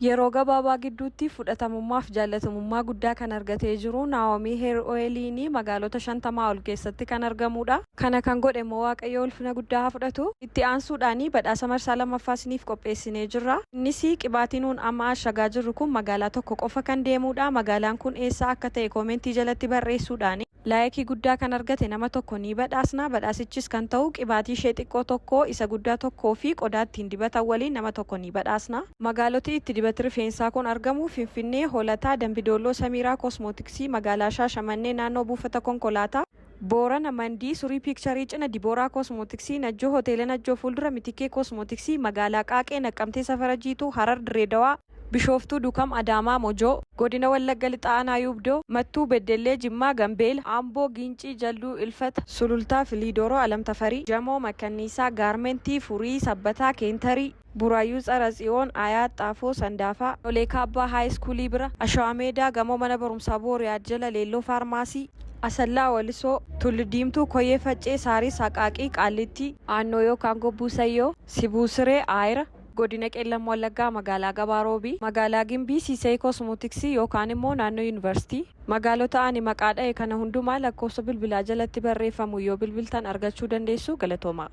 Yeroo gabaabaa gidduutti fudhatamummaaf jaalatamummaa guddaa kan argatee jiru Naoomii Heer Ooyiliin magaalota 50 ol keessatti kan argamudha. Kana kan godhe immoo Waaqayyo ulfina guddaa fudhatu. Itti aansuudhaan badhaasa marsaa lammaffaa isiniif qopheessinee jirra. Innis qibaatiin nuun amma ashagaa jirru kun magaalaa tokko qofa kan deemudha. Magaalaan kun eessa akka ta'e koomentii jalatti barreessuudhaan laayikii guddaa kan argate nama tokko ni badhaasna. Badhaasichis kan ta'u qibaatii ishee xiqqoo tokko, isa guddaa tokkoo fi qodaa ittiin dibatan waliin nama tokko ni badhaasna. Magaaloti itti dibata rifeensaa kun argamu Finfinnee, Hoolataa, Dambidolloo, Samiraa, Kosmootiksii, magaalaa Shaashamannee naannoo buufata konkolaataa, Boorana, Mandii, Surii Piikcharii cina Dibooraa Kosmootiksii, Najjoo Hoteela Najjoo fuuldura Mitikee Kosmootiksii, magaalaa Qaaqee, Naqqamtee Safara Jiituu, Harar, Direedawaa, Bishooftuu, Dukam, Adaamaa, Mojoo, Godina Wallagga Lixaa, Naayubdoo, Mattuu, Beddellee, Jimmaa, Gambeela, Amboo, Gincii, Jalduu, Ilfata, Sulultaa, Filiidooroo, Alamtafarii, Jamoo, Makkanniisaa, Gaarmentii, Furii, Sabbataa, Keentarii, Buraayyuu, Tsaratsiyoon, Ayaat, Xaafoo, Sandaafaa, Olee Kaabbaa, Haayiskuulii bira, Ashawaa Meedaa, Gamoo mana barumsaa Booriyaa jala, Leelloo Faarmaasii, Asallaa Walisoo, Tullu Diimtuu, Koyyee Faccee, Saarii, Saqaaqii, Qaallittii, Aannoo yookaan Gobbuu Sayyoo, Sibuu Siree, Aayira, Godina Qeellam Wallaggaa, magaalaa Gabaaroobii, magaalaa Gimbii, Siisee Kosmootiksii yookaan immoo naannoo Yuunivarsiitii. Magaalota ani maqaa dha'e kana hundumaa lakkoofsa bilbilaa jalatti barreeffamu yoo bilbiltan argachuu dandeessu. Galatoomaa.